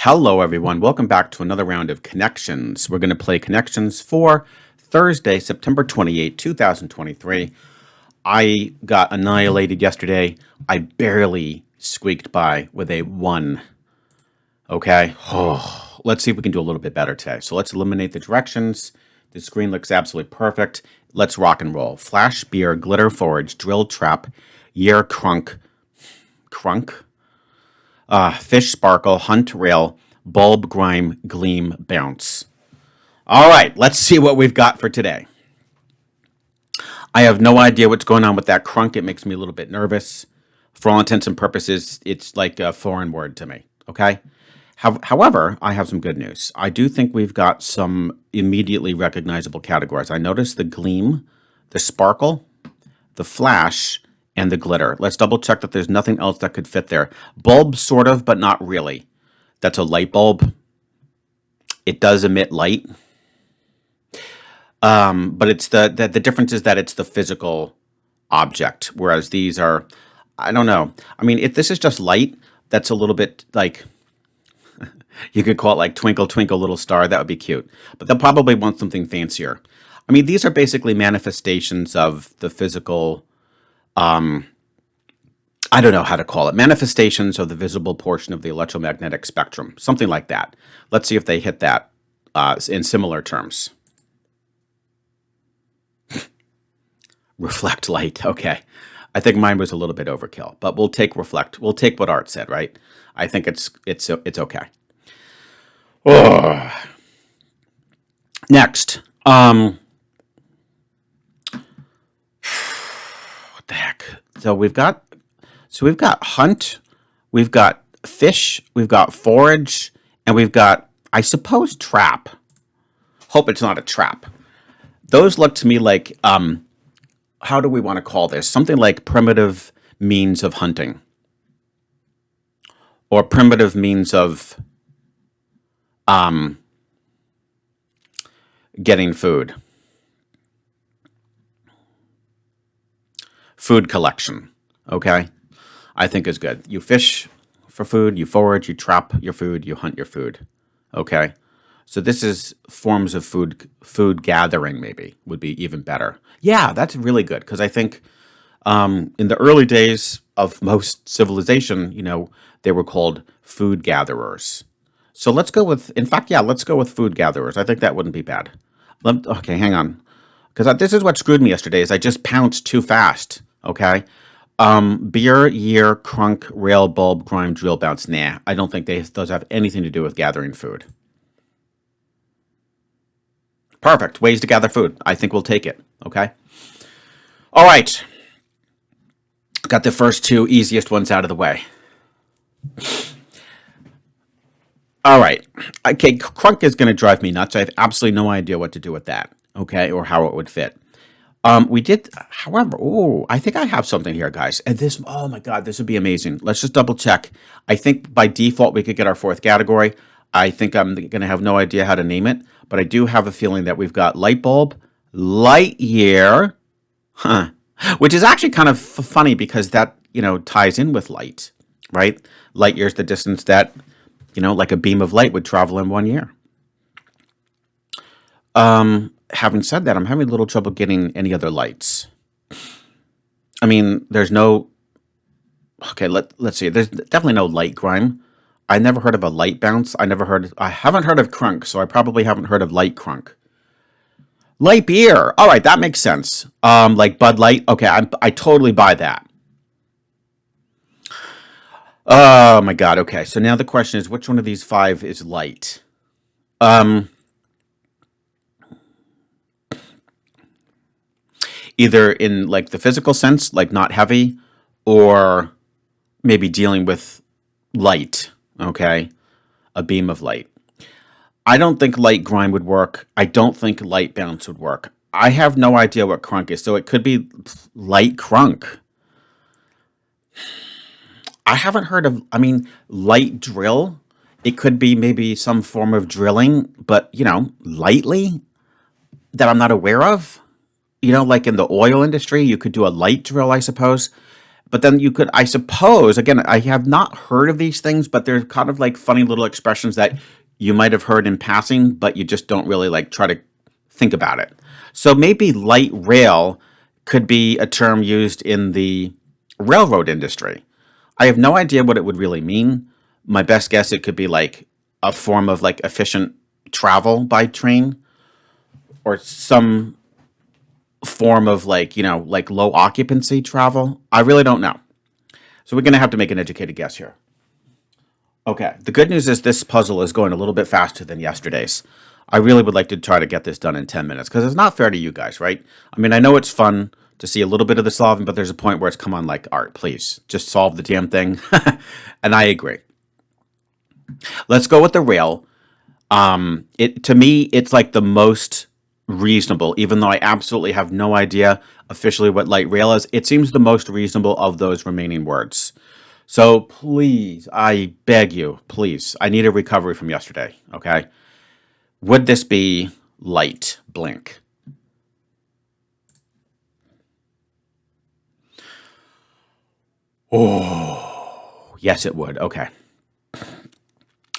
Hello, everyone. Welcome back to another round of Connections. We're going to play Connections for Thursday, September 28, 2023. I got annihilated yesterday. I barely squeaked by with a 1. Okay? Oh, let's see if we can do a little bit better today. So let's eliminate the directions. The screen looks absolutely perfect. Let's rock and roll. Flash, beer, glitter, forage, drill, trap, year, crunk. Fish, sparkle, hunt, rail, bulb, grime, gleam, bounce. All right, let's see what we've got for today. I have no idea what's going on with that crunk. It makes me a little bit nervous. For all intents and purposes, it's like a foreign word to me, okay? However, I have some good news. I do think we've got some immediately recognizable categories. I noticed the gleam, the sparkle, the flash, and the glitter. Let's double check that there's nothing else that could fit there. Bulb, sort of, but not really. That's a light bulb. It does emit light. But it's the difference is that it's the physical object, whereas these are, I don't know. I mean, if this is just light, that's a little bit like, you could call it like Twinkle, Twinkle, Little Star. That would be cute. But they'll probably want something fancier. I mean, these are basically manifestations of the physical, I don't know how to call it, manifestations of the visible portion of the electromagnetic spectrum, something like that. Let's see if they hit that in similar terms. Reflect light. Okay. I think mine was a little bit overkill, but we'll take reflect. We'll take what Art said, right? I think it's okay. Oh. Next. What the heck? So we've got hunt, we've got fish, we've got forage, and we've got, I suppose, trap. Hope it's not a trap. Those look to me like, how do we want to call this? Something like primitive means of hunting. Or primitive means of getting food. Food collection, okay? I think is good. You fish for food, you forage, you trap your food, you hunt your food. Okay. So this is forms of food gathering, maybe would be even better. Yeah, that's really good because I think in the early days of most civilization, they were called food gatherers. So let's go with, in fact, yeah, let's go with food gatherers. I think that wouldn't be bad. Okay, hang on. Because this is what screwed me yesterday is I just pounced too fast. Okay. Beer, year, crunk, rail, bulb, grime, drill, bounce. Nah, I don't think those have anything to do with gathering food. Perfect. Ways to gather food. I think we'll take it. Okay. All right. Got the first two easiest ones out of the way. All right. Okay. Crunk is going to drive me nuts. I have absolutely no idea what to do with that. Okay. Or how it would fit. We did, however, I think I have something here, guys. And this, oh my God, this would be amazing. Let's just double check. I think by default, we could get our fourth category. I think I'm going to have no idea how to name it, but I do have a feeling that we've got light bulb, light year, which is actually kind of funny because that, ties in with light, right? Light year is the distance that, like a beam of light would travel in 1 year. Having said that, I'm having a little trouble getting any other lights. I mean, there's no... Okay, let's see. There's definitely no light grime. I never heard of a light bounce. I haven't heard of crunk, so I probably haven't heard of light crunk. Light beer. All right, that makes sense. Like Bud Light. Okay, I totally buy that. Oh my God. Okay, so now the question is, which one of these 5 is light? Either in like the physical sense, like not heavy, or maybe dealing with light, okay? A beam of light. I don't think light grime would work. I don't think light bounce would work. I have no idea what crunk is, so it could be light crunk. I haven't heard of, light drill. It could be maybe some form of drilling, but, lightly that I'm not aware of. Like in the oil industry, you could do a light drill, I suppose. But then you could, I suppose, again, I have not heard of these things, but they're kind of like funny little expressions that you might have heard in passing, but you just don't really like try to think about it. So maybe light rail could be a term used in the railroad industry. I have no idea what it would really mean. My best guess, it could be like a form of like efficient travel by train or some form of like, like low occupancy travel. I really don't know. So we're going to have to make an educated guess here. Okay. The good news is this puzzle is going a little bit faster than yesterday's. I really would like to try to get this done in 10 minutes because it's not fair to you guys, right? I mean, I know it's fun to see a little bit of the solving, but there's a point where it's come on, like, Art, please just solve the damn thing. And I agree. Let's go with the rail. To me, it's like the most reasonable, even though I absolutely have no idea officially what light rail is. It seems the most reasonable of those remaining words. So please, I beg you, please, I need a recovery from yesterday, okay? Would this be light blink? Oh, yes, it would. Okay.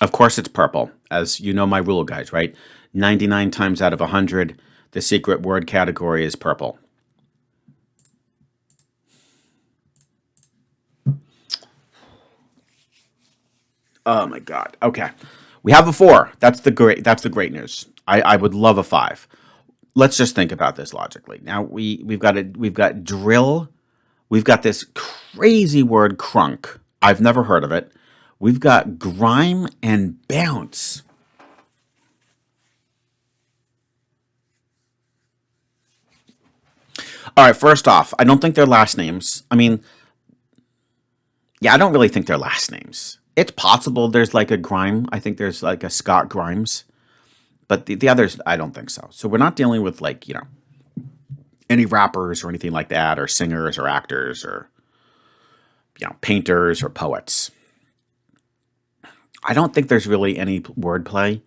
Of course, it's purple. As you know my rule, guys, right? 99 times out of 100, the secret word category is purple. Oh my God. Okay. We have a 4. That's the great news. I would love a 5. Let's just think about this logically. Now we've got drill. We've got this crazy word crunk. I've never heard of it. We've got grime and bounce. All right, first off, I don't think they're last names. I mean, yeah, I don't really think they're last names. It's possible there's like a Grime. I think there's like a Scott Grimes. But the others, I don't think so. So we're not dealing with like, any rappers or anything like that, or singers or actors or, painters or poets. I don't think there's really any wordplay.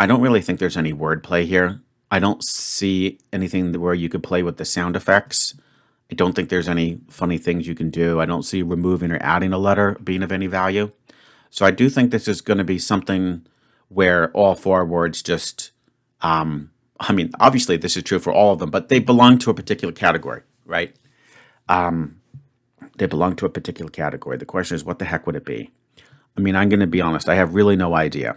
I don't really think there's any wordplay here. I don't see anything where you could play with the sound effects. I don't think there's any funny things you can do. I don't see removing or adding a letter being of any value. So I do think this is going to be something where all 4 words just, I mean, obviously this is true for all of them, but they belong to a particular category, right? They belong to a particular category. The question is, what the heck would it be? I mean, I'm going to be honest. I have really no idea.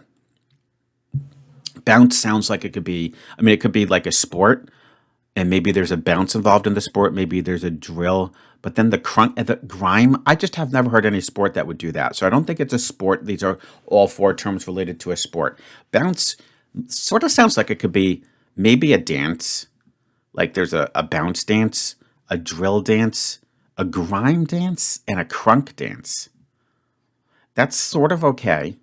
Bounce sounds like it could be, it could be like a sport, and maybe there's a bounce involved in the sport. Maybe there's a drill, but then the grime, I just have never heard any sport that would do that. So I don't think it's a sport. These are all 4 terms related to a sport. Bounce sort of sounds like it could be maybe a dance. Like there's a bounce dance, a drill dance, a grime dance, and a crunk dance. That's sort of okay.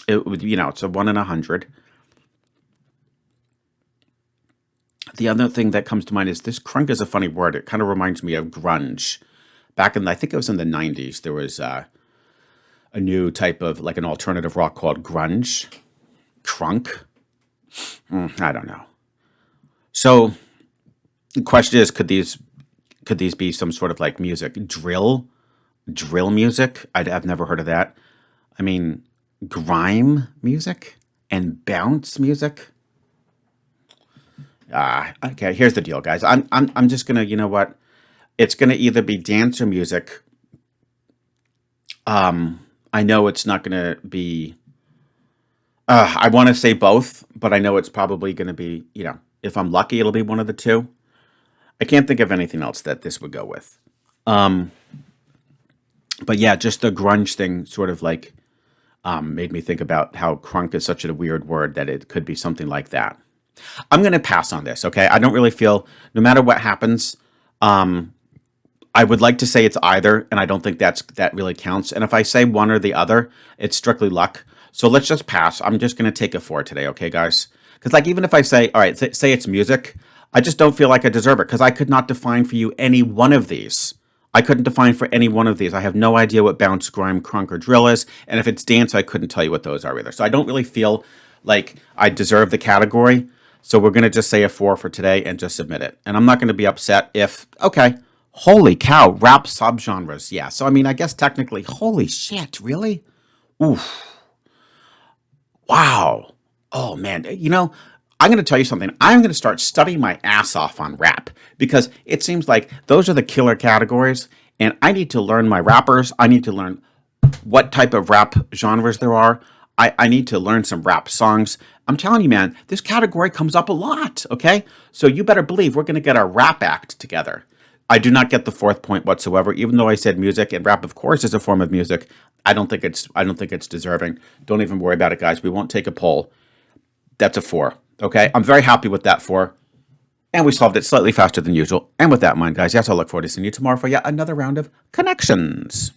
It would, it's a 1 in 100. The other thing that comes to mind is this crunk is a funny word. It kind of reminds me of grunge. Back in, I think it was in the 90s, there was a new type of, like an alternative rock called grunge. Crunk. I don't know. So the question is, could these be some sort of like music? Drill music? I've never heard of that. I mean, grime music and bounce music. Okay, here's the deal, guys. I'm just gonna, you know what? It's gonna either be dance or music. I know it's not gonna be. I want to say both, but I know it's probably gonna be, if I'm lucky, it'll be one of the two. I can't think of anything else that this would go with. But yeah, just the grunge thing sort of like made me think about how crunk is such a weird word that it could be something like that. I'm going to pass on this, okay? I don't really feel, no matter what happens, I would like to say it's either, and I don't think that really counts. And if I say one or the other, it's strictly luck. So let's just pass. I'm just going to take a 4 today, okay, guys? Because like even if I say, all right, say it's music, I just don't feel like I deserve it because I could not define for you any one of these. I couldn't define for any one of these. I have no idea what bounce, grime, crunk, or drill is. And if it's dance, I couldn't tell you what those are either. So I don't really feel like I deserve the category. So we're going to just say a 4 for today and just submit it. And I'm not going to be upset if, okay, Holy cow, rap subgenres. Yeah. So I mean, I guess technically, holy shit, really? Oof. Wow. Oh man, I'm going to tell you something. I'm going to start studying my ass off on rap because it seems like those are the killer categories, and I need to learn my rappers. I need to learn what type of rap genres there are. I need to learn some rap songs. I'm telling you, man, this category comes up a lot. Okay, so you better believe we're going to get our rap act together. I do not get the fourth point whatsoever, even though I said music and rap, of course, is a form of music. I don't think it's deserving. Don't even worry about it, guys. We won't take a poll. That's a 4. Okay, I'm very happy with that 4. And we solved it slightly faster than usual. And with that in mind, guys, yes, I look forward to seeing you tomorrow for yet another round of connections.